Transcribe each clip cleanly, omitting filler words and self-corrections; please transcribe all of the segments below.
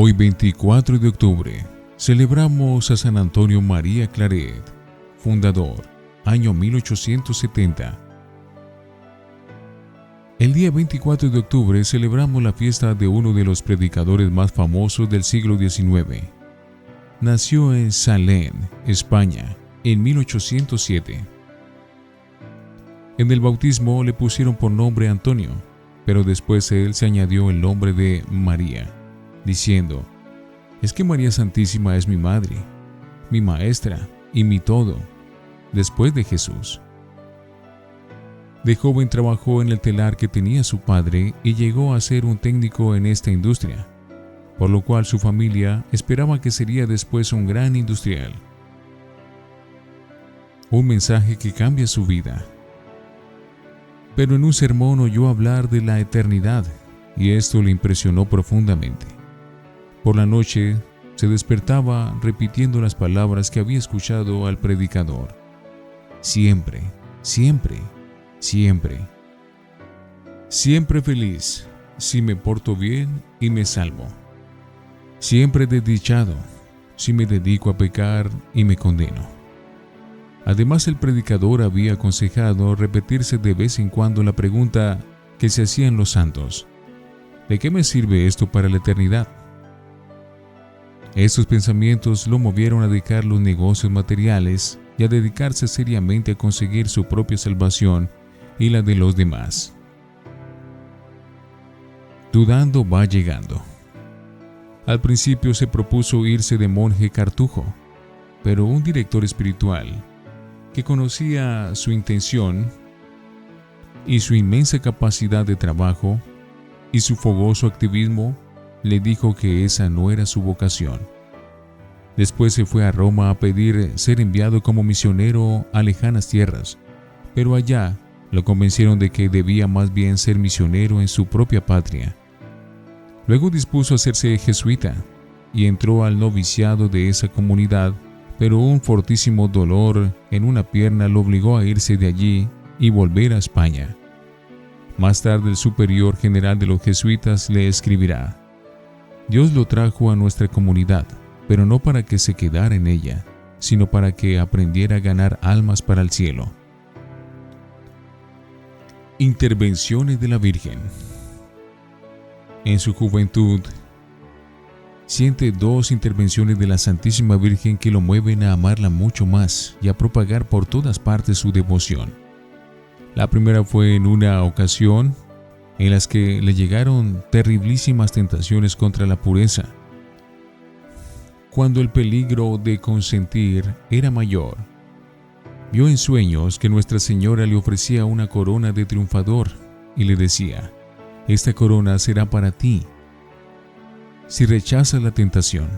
Hoy 24 de octubre celebramos a San Antonio María Claret, fundador, año 1870. El día 24 de octubre celebramos la fiesta de uno de los predicadores más famosos del siglo XIX. Nació en Salén, España, en 1807. En el bautismo le pusieron por nombre Antonio, pero después él se añadió el nombre de María, diciendo: «Es que María Santísima es mi madre, mi maestra y mi todo, después de Jesús». De joven trabajó en el telar que tenía su padre y llegó a ser un técnico en esta industria, por lo cual su familia esperaba que sería después un gran industrial. Un mensaje que cambia su vida. Pero en un sermón oyó hablar de la eternidad y esto le impresionó profundamente. Por la noche se despertaba repitiendo las palabras que había escuchado al predicador: siempre, siempre, siempre. Siempre feliz, si me porto bien y me salvo. Siempre desdichado, si me dedico a pecar y me condeno. Además, el predicador había aconsejado repetirse de vez en cuando la pregunta que se hacían los santos: ¿de qué me sirve esto para la eternidad? Estos pensamientos lo movieron a dejar los negocios materiales y a dedicarse seriamente a conseguir su propia salvación y la de los demás. Dudando va llegando. Al principio se propuso irse de monje cartujo, pero un director espiritual, que conocía su intención y su inmensa capacidad de trabajo y su fogoso activismo, le dijo que esa no era su vocación. Después se fue a Roma a pedir ser enviado como misionero a lejanas tierras, pero allá lo convencieron de que debía más bien ser misionero en su propia patria. Luego dispuso hacerse jesuita y entró al noviciado de esa comunidad, pero un fortísimo dolor en una pierna lo obligó a irse de allí y volver a España. Más tarde el superior general de los jesuitas le escribirá: Dios lo trajo a nuestra comunidad, pero no para que se quedara en ella, sino para que aprendiera a ganar almas para el cielo. Intervenciones de la Virgen. En su juventud, siente dos intervenciones de la Santísima Virgen que lo mueven a amarla mucho más y a propagar por todas partes su devoción. La primera fue en una ocasión en las que le llegaron terriblísimas tentaciones contra la pureza, cuando el peligro de consentir era mayor. Vio en sueños que Nuestra Señora le ofrecía una corona de triunfador y le decía: «Esta corona será para ti si rechazas la tentación».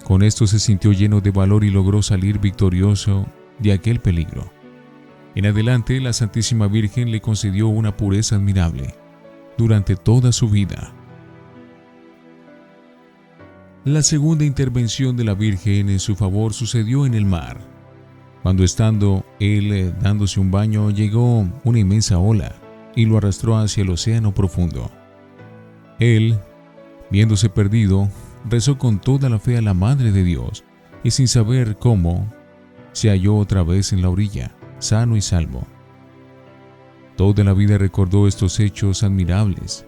Con esto se sintió lleno de valor y logró salir victorioso de aquel peligro. En adelante, la Santísima Virgen le concedió una pureza admirable durante toda su vida. La segunda intervención de la Virgen en su favor sucedió en el mar. Cuando estando él dándose un baño, llegó una inmensa ola y lo arrastró hacia el océano profundo. Él, viéndose perdido, rezó con toda la fe a la Madre de Dios y sin saber cómo, se halló otra vez en la orilla, sano y salvo. Toda la vida recordó estos hechos admirables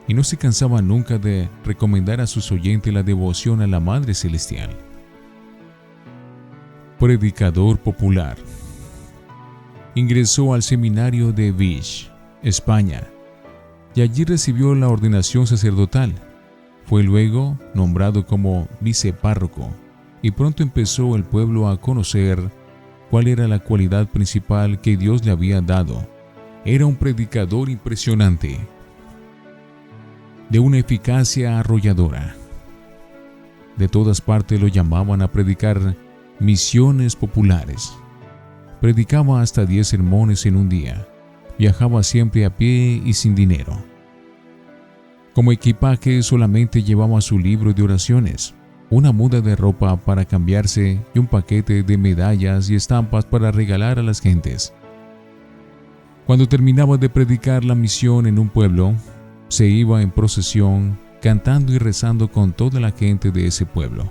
y no se cansaba nunca de recomendar a sus oyentes la devoción a la Madre Celestial. Predicador popular. Ingresó al seminario de Vich, España, y allí recibió la ordenación sacerdotal. Fue luego nombrado como vicepárroco y pronto empezó el pueblo a conocer cuál era la cualidad principal que Dios le había dado. Era un predicador impresionante, de una eficacia arrolladora. De todas partes lo llamaban a predicar misiones populares. Predicaba hasta 10 sermones en un día. Viajaba siempre a pie y sin dinero. Como equipaje solamente llevaba su libro de oraciones, una muda de ropa para cambiarse y un paquete de medallas y estampas para regalar a las gentes. Cuando terminaba de predicar la misión en un pueblo, se iba en procesión cantando y rezando con toda la gente de ese pueblo,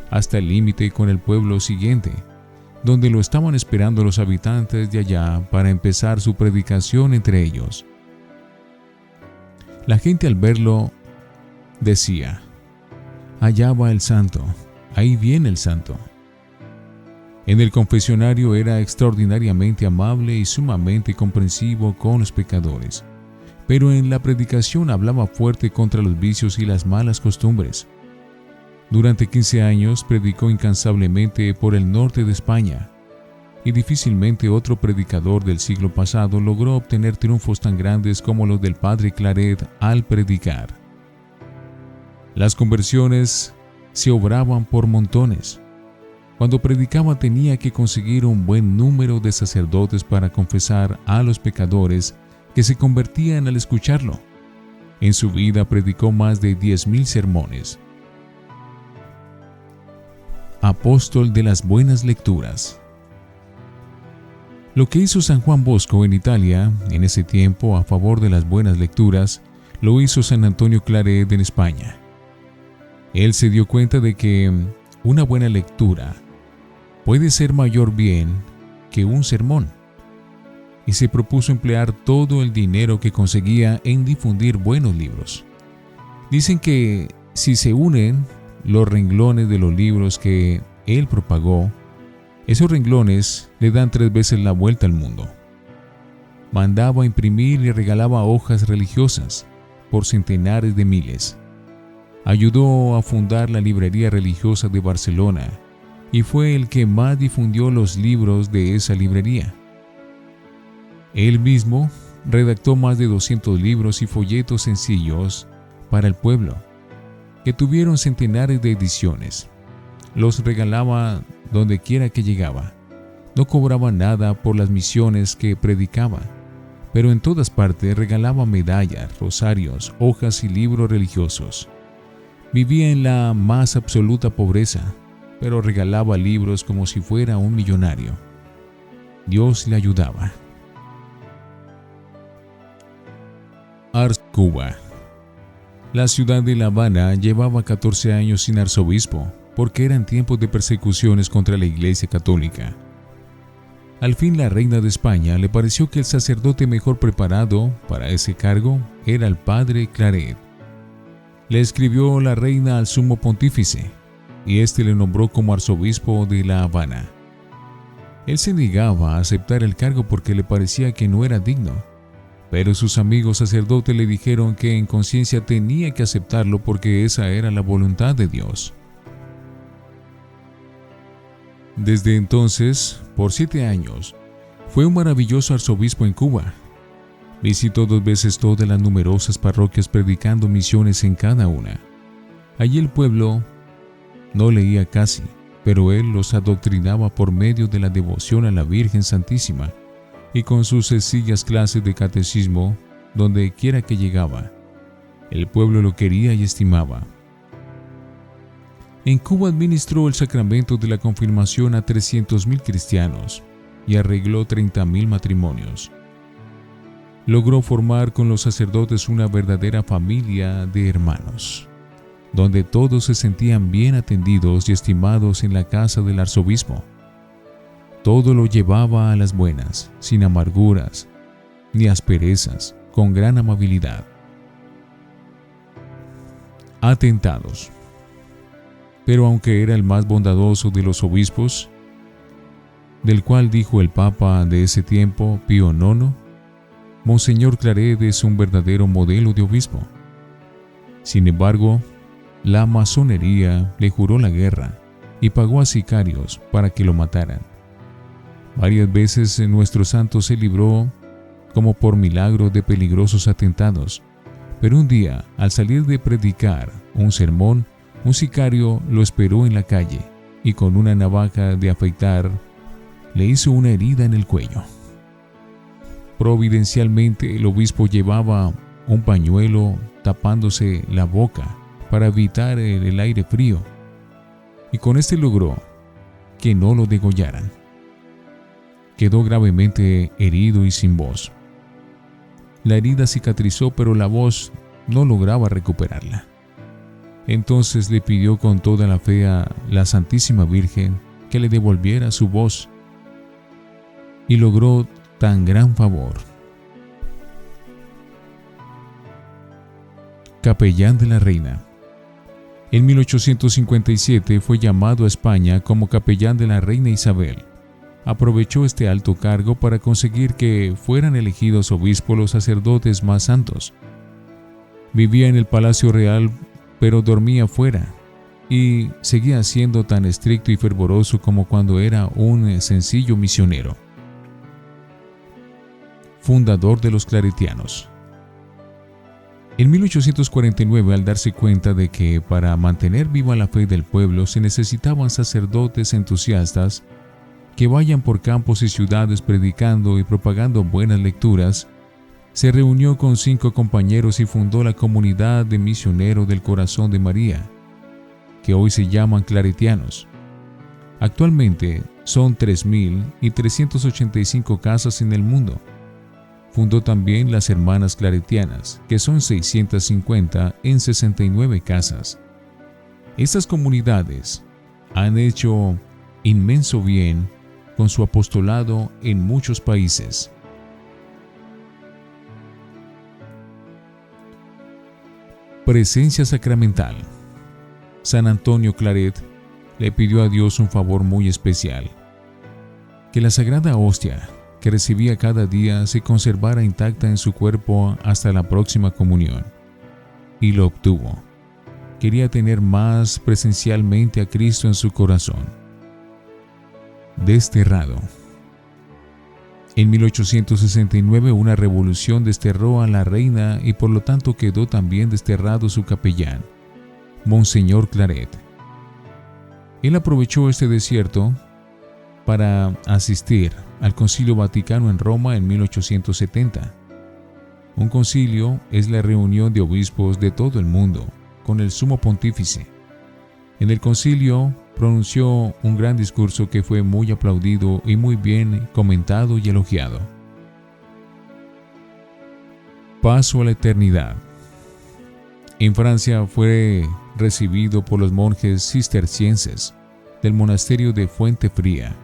hasta el límite con el pueblo siguiente, donde lo estaban esperando los habitantes de allá para empezar su predicación entre ellos. La gente al verlo decía: allá va el santo, ahí viene el santo. En el confesionario era extraordinariamente amable y sumamente comprensivo con los pecadores, pero en la predicación hablaba fuerte contra los vicios y las malas costumbres. Durante 15 años predicó incansablemente por el norte de España, y difícilmente otro predicador del siglo pasado logró obtener triunfos tan grandes como los del padre Claret al predicar. Las conversiones se obraban por montones. Cuando predicaba tenía que conseguir un buen número de sacerdotes para confesar a los pecadores que se convertían al escucharlo. En su vida predicó más de 10,000 sermones. Apóstol de las buenas lecturas. Lo que hizo San Juan Bosco en Italia en ese tiempo a favor de las buenas lecturas, lo hizo San Antonio Claret en España. Él se dio cuenta de que una buena lectura puede ser mayor bien que un sermón, y se propuso emplear todo el dinero que conseguía en difundir buenos libros. Dicen que si se unen los renglones de los libros que él propagó, esos renglones le dan 3 veces la vuelta al mundo. Mandaba imprimir y regalaba hojas religiosas por centenares de miles. Ayudó a fundar la librería religiosa de Barcelona y fue el que más difundió los libros de esa librería. Él mismo redactó más de 200 libros y folletos sencillos para el pueblo, que tuvieron centenares de ediciones. Los regalaba donde quiera que llegaba. No cobraba nada por las misiones que predicaba, pero en todas partes regalaba medallas, rosarios, hojas y libros religiosos. Vivía en la más absoluta pobreza, pero regalaba libros como si fuera un millonario. Dios le ayudaba. Cuba. La ciudad de La Habana llevaba 14 años sin arzobispo, porque eran tiempos de persecuciones contra la Iglesia Católica. Al fin la reina de España le pareció que el sacerdote mejor preparado para ese cargo era el padre Claret. Le escribió la reina al sumo pontífice, y éste le nombró como arzobispo de La Habana. Él se negaba a aceptar el cargo porque le parecía que no era digno, pero sus amigos sacerdotes le dijeron que en conciencia tenía que aceptarlo porque esa era la voluntad de Dios. Desde entonces, por 7 años, fue un maravilloso arzobispo en Cuba. Visitó 2 veces todas las numerosas parroquias predicando misiones en cada una. Allí el pueblo no leía casi, pero él los adoctrinaba por medio de la devoción a la Virgen Santísima y con sus sencillas clases de catecismo donde quiera que llegaba. El pueblo lo quería y estimaba. En Cuba administró el sacramento de la confirmación a 300,000 cristianos y arregló 30,000 matrimonios. Logró formar con los sacerdotes una verdadera familia de hermanos, donde todos se sentían bien atendidos y estimados en la casa del arzobispo. Todo lo llevaba a las buenas, sin amarguras ni asperezas, con gran amabilidad. Atentados. Pero aunque era el más bondadoso de los obispos, del cual dijo el Papa de ese tiempo, Pío IX, Monseñor Claret es un verdadero modelo de obispo. Sin embargo, la masonería le juró la guerra y pagó a sicarios para que lo mataran. Varias veces nuestro santo se libró, como por milagro, de peligrosos atentados, pero un día, al salir de predicar un sermón, un sicario lo esperó en la calle y con una navaja de afeitar le hizo una herida en el cuello. Providencialmente, el obispo llevaba un pañuelo tapándose la boca para evitar el aire frío, y con este logró que no lo degollaran. Quedó gravemente herido y sin voz. La herida cicatrizó, pero la voz no lograba recuperarla. Entonces le pidió con toda la fe a la Santísima Virgen que le devolviera su voz, y logró tan gran favor. Capellán de la Reina. En 1857 fue llamado a España como capellán de la Reina Isabel. Aprovechó este alto cargo para conseguir que fueran elegidos obispos los sacerdotes más santos. Vivía en el Palacio Real, pero dormía fuera, y seguía siendo tan estricto y fervoroso como cuando era un sencillo misionero. Fundador de los claretianos. En 1849, al darse cuenta de que para mantener viva la fe del pueblo se necesitaban sacerdotes entusiastas que vayan por campos y ciudades predicando y propagando buenas lecturas, se reunió con 5 compañeros y fundó la Comunidad de Misioneros del Corazón de María, que hoy se llaman claretianos. Actualmente son 3.385 casas en el mundo. Fundó también las Hermanas Claretianas, que son 650 en 69 casas. Estas comunidades han hecho inmenso bien con su apostolado en muchos países. Presencia sacramental. San Antonio Claret le pidió a Dios un favor muy especial: que la sagrada hostia que recibía cada día se conservara intacta en su cuerpo hasta la próxima comunión. Y lo obtuvo. Quería tener más presencialmente a Cristo en su corazón. Desterrado. En 1869 una revolución desterró a la reina y por lo tanto quedó también desterrado su capellán, Monseñor Claret. Él aprovechó este desierto para asistir al Concilio Vaticano en Roma en 1870. Un concilio es la reunión de obispos de todo el mundo con el sumo pontífice. En el concilio pronunció un gran discurso que fue muy aplaudido y muy bien comentado y elogiado. Paso a la eternidad. En Francia fue recibido por los monjes cistercienses del monasterio de Fuente Fría,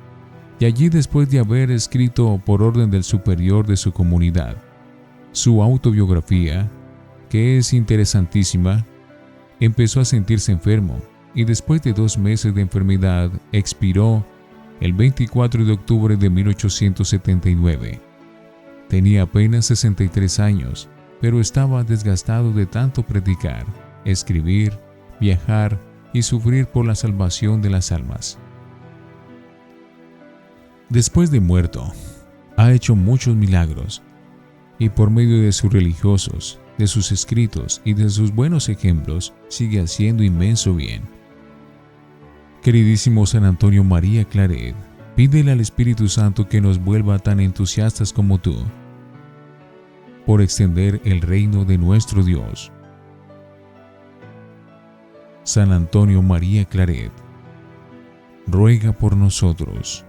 y allí, después de haber escrito por orden del superior de su comunidad su autobiografía, que es interesantísima, empezó a sentirse enfermo y después de 2 meses de enfermedad expiró el 24 de octubre de 1879. Tenía apenas 63 años, pero estaba desgastado de tanto predicar, escribir, viajar y sufrir por la salvación de las almas. Después de muerto, ha hecho muchos milagros, y por medio de sus religiosos, de sus escritos y de sus buenos ejemplos, sigue haciendo inmenso bien. Queridísimo San Antonio María Claret, pídele al Espíritu Santo que nos vuelva tan entusiastas como tú, por extender el reino de nuestro Dios. San Antonio María Claret, ruega por nosotros.